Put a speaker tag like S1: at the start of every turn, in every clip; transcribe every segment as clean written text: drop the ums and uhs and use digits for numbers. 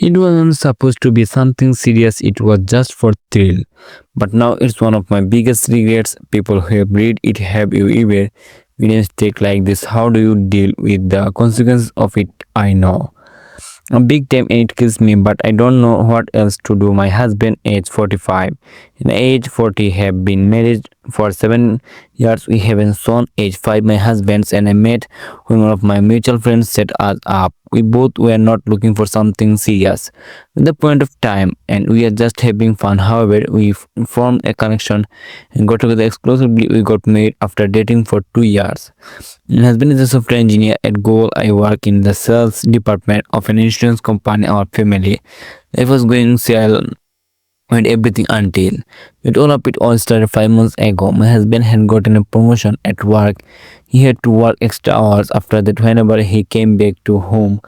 S1: It wasn't supposed to be something serious, it was just for thrill. But now it's one of my biggest regrets. People who have read it, have you ever made a mistake like this? How do you deal with the consequences of it? I know. A big time and it kills me, but I don't know what else to do. My husband, age 45, and age 40 have been married for 7 years. We have a son, age 5. My husband's and I met when one of my mutual friends set us up. We both were not looking for something serious at the point of time, and we are just having fun. However, we formed a connection and got together exclusively. We got married after dating for 2 years. My husband is a software engineer at Goal. I work in the sales department of an insurance company. Our family life was going well with everything until it all started 5 months ago. My husband had gotten a promotion at work. He had to work extra hours. After that, whenever he came back to home,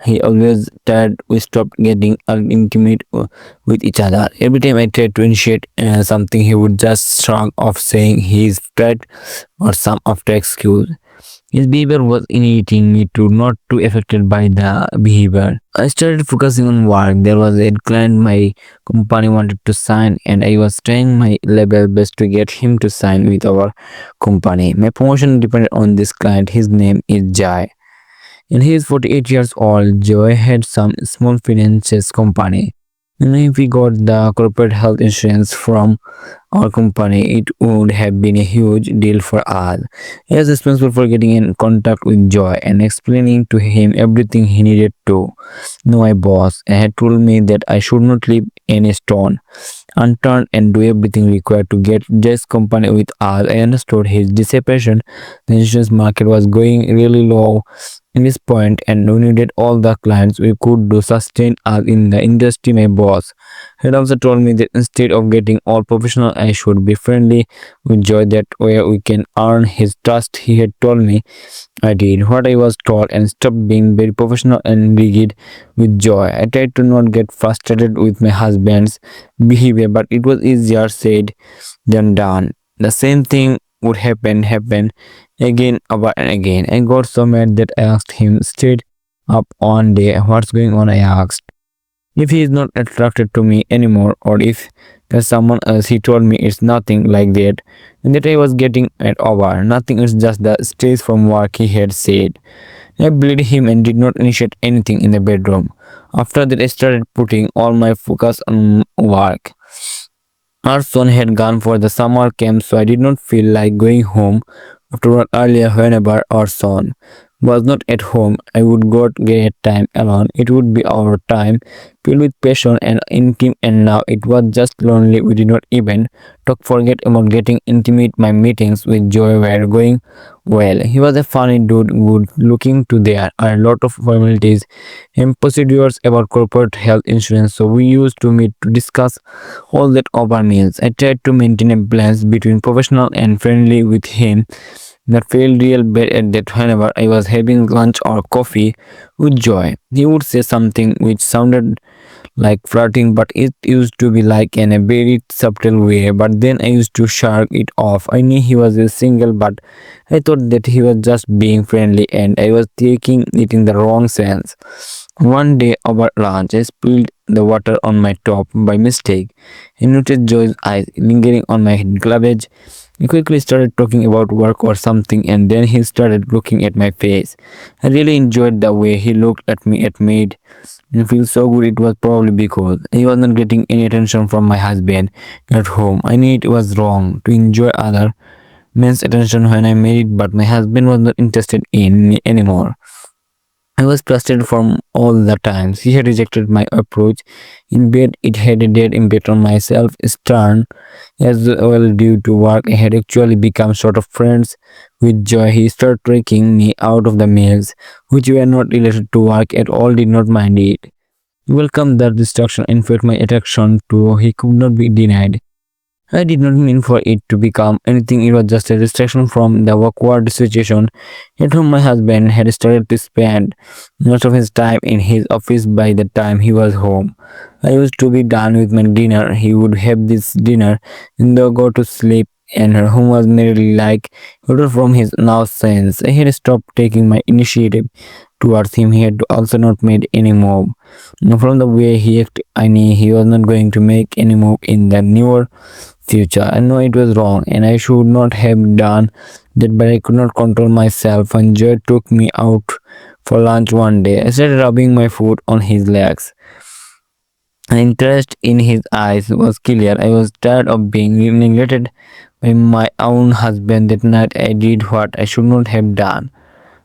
S1: he always tired. We stopped getting intimate with each other. Every time I tried to initiate something, he would just shrug off, saying he is tired or some after excuse. His behavior was irritating me too, not too affected by the behavior. I started focusing on work. There was a client my company wanted to sign, and I was trying my level best to get him to sign with our company. My promotion depended on this client. His name is Jai, and he is 48 years old. Joy had some small finances company. And if we got the corporate health insurance from our company, it would have been a huge deal for us. I was responsible for getting in contact with Joy and explaining to him everything he needed to know. My boss had told me that I should not leave any stone unturned and do everything required to get this company with us. I understood his disappointment. The insurance market was going really low in this point, and we needed all the clients we could to sustain us in the industry. My boss had also told me that instead of getting all professional, I should be friendly with Joy. That way we can earn his trust. He had told me. I did what I was told and stopped being very professional and rigid with Joy. I tried to not get frustrated with my husband's behavior, but it was easier said than done. The same thing would happen again over and again. I got so mad that I asked him straight up one day, "What's going on?" I asked. If he is not attracted to me anymore, or if there's someone else. He told me it's nothing like that, and that I was getting it over. Nothing, it's just the stress from work, he had said. I believed him and did not initiate anything in the bedroom. After that, I started putting all my focus on work. Our son had gone for the summer camp, so I did not feel like going home. After work earlier, whenever our son was not at home, I would go get time alone. It would be our time filled with passion and intimate, and now it was just lonely. We did not even talk, forget about getting intimate. My meetings with Joy were going well. He was a funny dude, good looking too. There are a lot of formalities and procedures about corporate health insurance, so we used to meet to discuss all that over meals. I tried to maintain a balance between professional and friendly with him. That felt real bad at that. Whenever I was having lunch or coffee with Joy, he would say something which sounded like flirting, but it used to be like in a very subtle way. But then I used to shrug it off. I knew he was a single, but I thought that he was just being friendly, and I was taking it in the wrong sense. One day over lunch, I spilled the water on my top by mistake. I noticed Joy's eyes lingering on my glovage. He quickly started talking about work or something, and then he started looking at my face. I really enjoyed the way he looked at me. It made me feel so good. It was probably because he was not getting any attention from my husband at home. I knew it was wrong to enjoy other men's attention when I married, but my husband was not interested in me anymore. I was frustrated from all the times he had rejected my approach. In bed, it had a dead impact on my self-esteem as well. Due to work, I had actually become sort of friends with Joy. He started taking me out of the meals, which were not related to work at all. Did not mind it. He welcomed the distraction. In fact, my attraction to he could not be denied. I did not mean for it to become anything. It was just a distraction from the awkward situation at home. My husband had started to spend most of his time in his office by the time he was home. I used to be done with my dinner. He would have this dinner and then go to sleep, and her home was merely like order from his now sense. I had stopped taking my initiative towards him, he had also not made any move. From the way he acted, I knew he was not going to make any move in the near future. I know it was wrong and I should not have done that, but I could not control myself. When Joy took me out for lunch one day, I started rubbing my foot on his legs. The interest in his eyes was clear. I was tired of being neglected by my own husband. That night I did what I should not have done.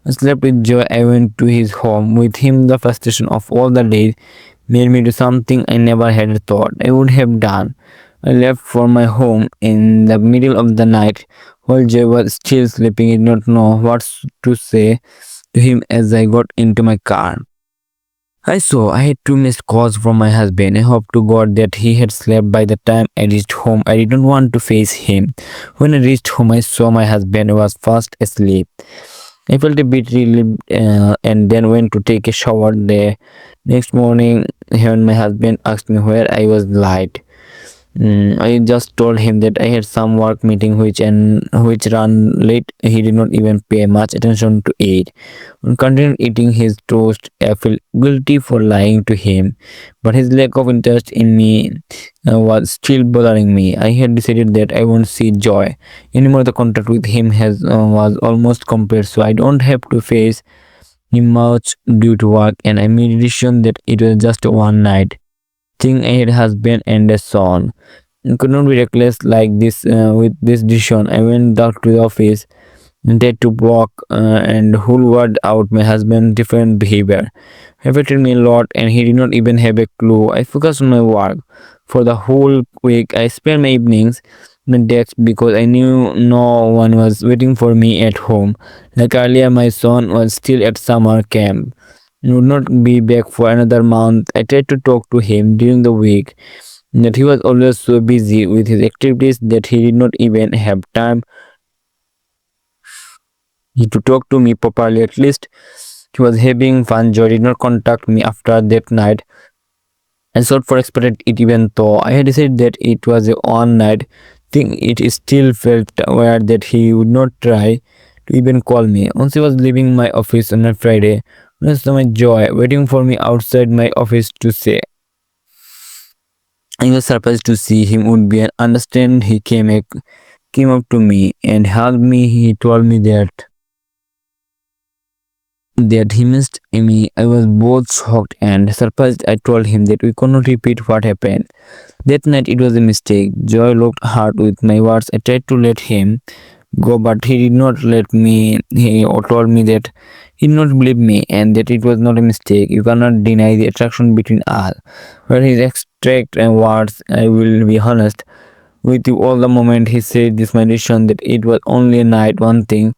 S1: I slept with Joy. I went to his home with him. The frustration of all the days made me do something I never had thought I would have done. I left for my home in the middle of the night while Joy was still sleeping. I did not know what to say to him as I got into my car. I saw I had two missed calls from my husband. I hoped to God that he had slept by the time I reached home. I didn't want to face him. When I reached home, I saw my husband was fast asleep. I felt a bit relieved and then went to take a shower. The next morning, when my husband asked me where I was late, I just told him that I had some work meeting which ran late. He did not even pay much attention to it. I continued eating his toast. I felt guilty for lying to him, but his lack of interest in me was still bothering me. I had decided that I won't see Joy anymore. The contract with him was almost complete, so I don't have to face him much due to work, and I made a decision that it was just one night thing. I had a husband and a son. I could not be reckless like this with this decision. I went back to the office and tried to block and whole word out my husband's different behavior. He affected me a lot and he did not even have a clue. I focused on my work. For the whole week, I spent my evenings on the desk because I knew no one was waiting for me at home. Like earlier, my son was still at summer camp and would not be back for another month. I tried to talk to him during the week, that he was always so busy with his activities that he did not even have time to talk to me properly. At least he was having fun. Joy did not contact me after that night. I sought for expected it, even though I had decided that it was a one night thing. It still felt weird that he would not try to even call me. Once he was leaving my office on a Friday, I saw my Joy waiting for me outside my office to say. I was surprised to see him would be and understand. He came up to me and hugged me. He told me that he missed me. I was both shocked and surprised. I told him that we could not repeat what happened that night. It was a mistake. Joy looked hard with my words. I tried to let him go, but he did not let me. He told me that he did not believe me and that it was not a mistake. You cannot deny the attraction between us. Where his extract and words, I will be honest with you, all the moment he said this, my decision that it was only a night, one thing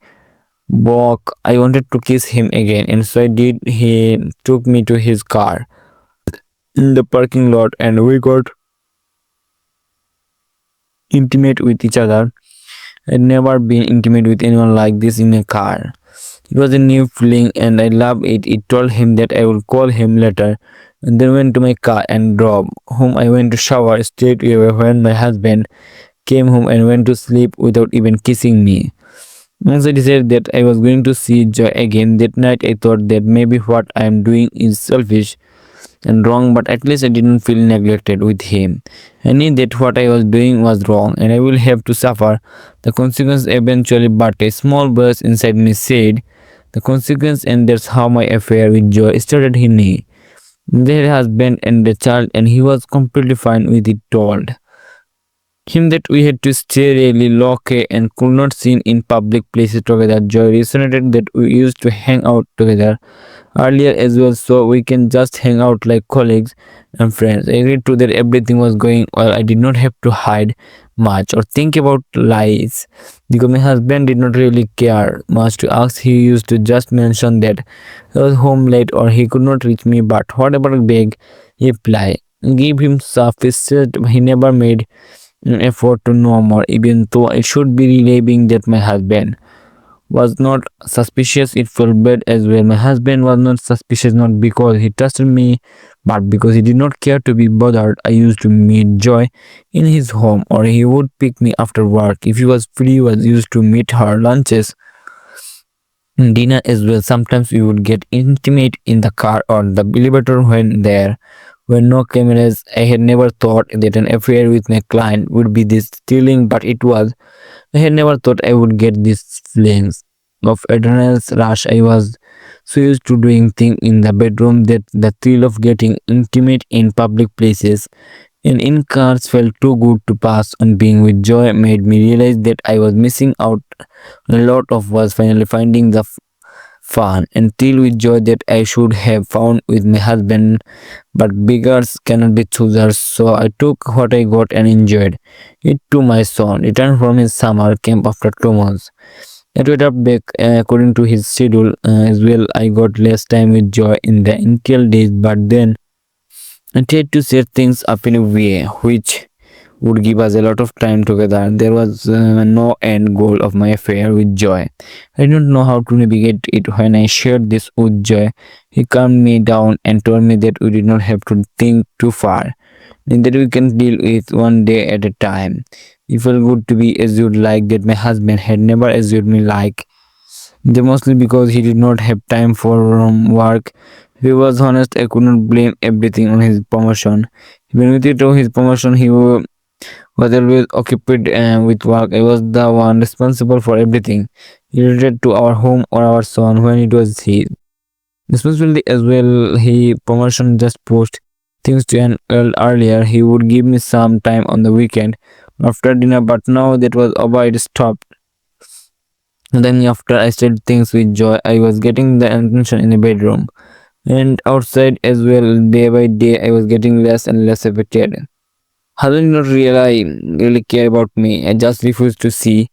S1: broke. I wanted to kiss him again, and so I did. He took me to his car in the parking lot, and we got intimate with each other. I'd never been intimate with anyone like this in a car. It was a new feeling and I loved it. I told him that I would call him later and then went to my car and drove home. I went to shower straight away when my husband came home and went to sleep without even kissing me. Once I decided that I was going to see Joy again that night, I thought that maybe what I am doing is selfish and wrong, but at least I didn't feel neglected with him. I knew that what I was doing was wrong and I will have to suffer the consequence eventually, but a small voice inside me said the consequence, and that's how my affair with Joy started. He knew their husband and the child, and he was completely fine with it. Told him that we had to stay really low key and could not seen in public places together. Joy resonated that we used to hang out together earlier as well, so we can just hang out like colleagues and friends. I agreed to that everything was going well. I did not have to hide much or think about lies because my husband did not really care much to ask. He used to just mention that he was home late or he could not reach me, but whatever beg he reply give him sufficient. He never made an effort to know more, even though I should be relieving that my husband was not suspicious. It felt bad as well. My husband was not suspicious not because he trusted me, but because he did not care to be bothered. I used to meet Joy in his home or he would pick me after work. If he was free, was used to meet her lunches dinner as well. Sometimes we would get intimate in the car or the elevator when there were no cameras. I had never thought that an affair with my client would be this thrilling, but it was. I had never thought I would get these feelings of adrenaline rush. I was so used to doing things in the bedroom that the thrill of getting intimate in public places and in cars felt too good to pass on. Being with Joy made me realize that I was missing out on a lot of was finally finding the fun and thrill with Joy that I should have found with my husband, but beggars cannot be choosers, so I took what I got and enjoyed it. To my son returned from his summer camp after 2 months. I went up back according to his schedule as well. I got less time with Joy in the initial days, but then I tried to set things up in a way which would give us a lot of time together. There was no end goal of my affair with Joy. I didn't know how to navigate it. When I shared this with Joy, he calmed me down and told me that we did not have to think too far, and that we can deal with one day at a time. It felt good to be assured like that. My husband had never assured me like that, mostly because he did not have time for work. If he was honest, I could not blame everything on his promotion. Even with it, his promotion, was always occupied with work. I was the one responsible for everything related to our home or our son when it was his responsibility as well. He promotion just pushed things to an earlier. He would give me some time on the weekend after dinner, but now that was over, it stopped. And then after I said things with Joy, I was getting the attention in the bedroom and outside as well. Day by day, I was getting less and less affected. I did not really care about me. I just refused to see.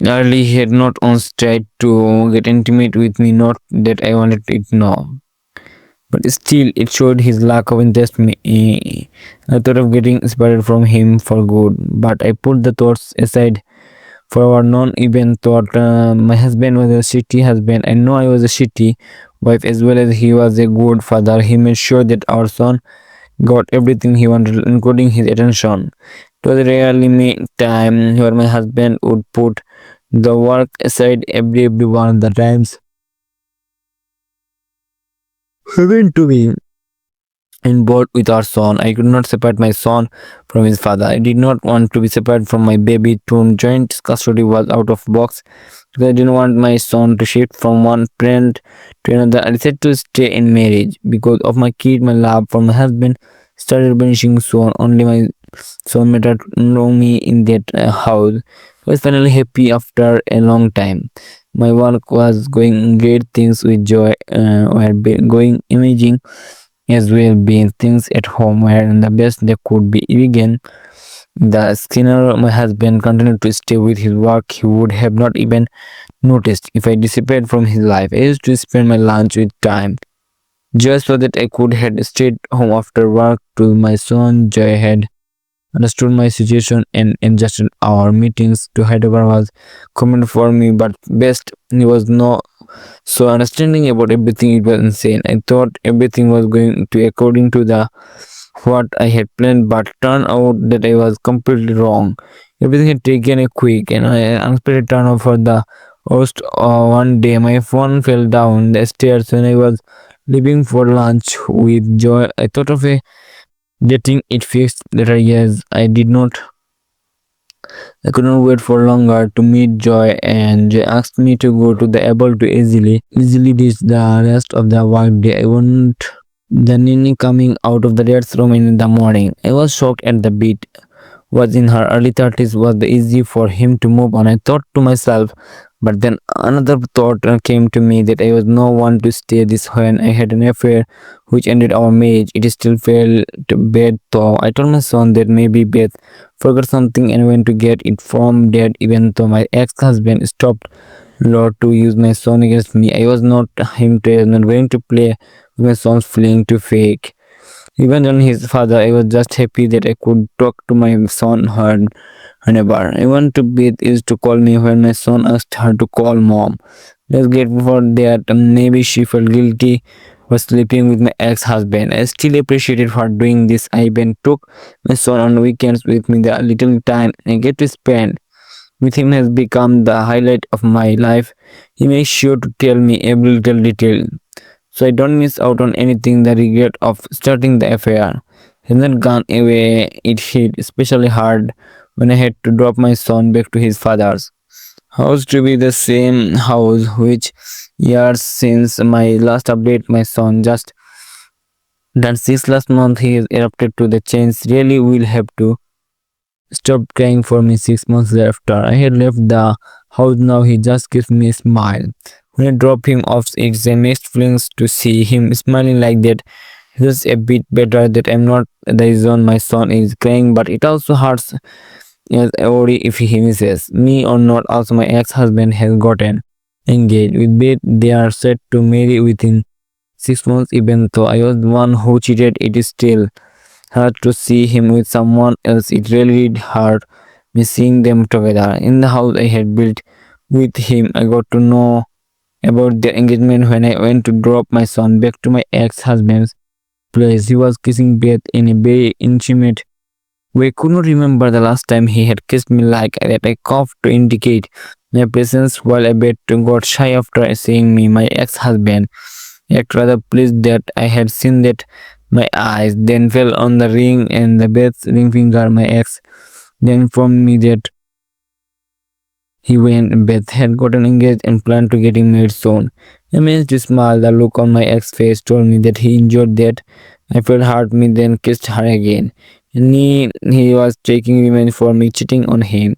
S1: Early he had not once tried to get intimate with me, not that I wanted it, no. But still, it showed his lack of interest in me. I thought of getting separated from him for good, but I put the thoughts aside for our non-even thought. My husband was a shitty husband. I know I was a shitty wife as well as he was a good father. He made sure that our son got everything he wanted, including his attention. It was rarely me time where my husband would put the work aside every one of the times. Even to me involved with our son. I could not separate my son from his father. I did not want to be separated from my baby. To joint custody was out of box because I didn't want my son to shift from one parent to another. I decided to stay in marriage because of my kid. My love for my husband started vanishing soon. Only my son mattered to me in that house. I was finally happy after a long time. My work was going great. Things with Joy were going amazing as well. Being things at home were the best they could be. Again, the Skinner, my husband, continued to stay with his work. He would have not even noticed if I disappeared from his life. I used to spend my lunch with time just so that I could have stayed home after work to my son. Joy had understood my situation and adjusted our meetings to whatever was common for me, but best he was no so understanding about everything. It was insane. I thought everything was going to according to the what I had planned, but turned out that I was completely wrong. Everything had taken a quick and unexpected turn off for the host. One day, my phone fell down the stairs when I was leaving for lunch with Joy. I thought of getting it fixed later. Yes, I did not. I could not wait for longer to meet Joy, and Joy asked me to go to the able to easily ditch the rest of the work day. I want the nanny coming out of the dad's room in the morning. I was shocked at the beat was in her early 30s. Was the easy for him to move on? I thought to myself, but then another thought came to me that I was no one to stay this when I had an affair which ended our marriage. It still felt bad though. I told my son that maybe Beth forgot something and went to get it from dad, even though my ex-husband stopped Lord to use my son against me. I was not him to not going to play with my son's feeling to fake. Even on his father, I was just happy that I could talk to my son whenever I want to. Beth used to call me when my son asked her to call mom. Let's get for that. Maybe she felt guilty for sleeping with my ex-husband. I still appreciated her doing this. I even took my son on weekends with me the little time I get to spend with him has become the highlight of my life. He makes sure to tell me every little detail so I don't miss out on anything. The regret of starting the affair hasn't gone away. It hit especially hard when I had to drop my son back to his father's house to be the same house which years since my last update. My son just done 6 last month. He is erupted to the change. Really will have to stop crying for me 6 months after I had left the house. Now he just gives me a smile. When I drop him off, it's a mixed feelings to see him smiling like that. It's a bit better that I'm not the reason my son is crying, but it also hurts as I worry if he misses me or not. Also, my ex-husband has gotten engaged with Beth. They are set to marry within 6 months. Even though I was the one who cheated, it is still hard to see him with someone else. It really did hurt me seeing them together. In the house I had built with him, I got to know about their engagement when I went to drop my son back to my ex-husband's place. He was kissing Beth in a very intimate way. Could not remember the last time he had kissed me like that. I coughed to indicate my presence while I bet got shy after seeing me. My ex-husband acted rather pleased that I had seen that. My eyes then fell on the ring and the Beth's ring finger. My ex then informed me that he and Beth had gotten engaged and planned to getting married soon. Amazed to smile, the look on my ex's face told me that he enjoyed that. I felt hurt me, then kissed her again. And he was taking revenge for me cheating on him.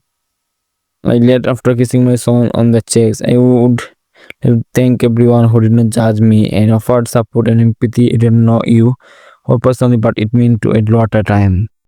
S1: I left after kissing my son on the cheeks. I would thank everyone who did not judge me and offered support and empathy. I didn't know you or personally, but it meant to a lot of time.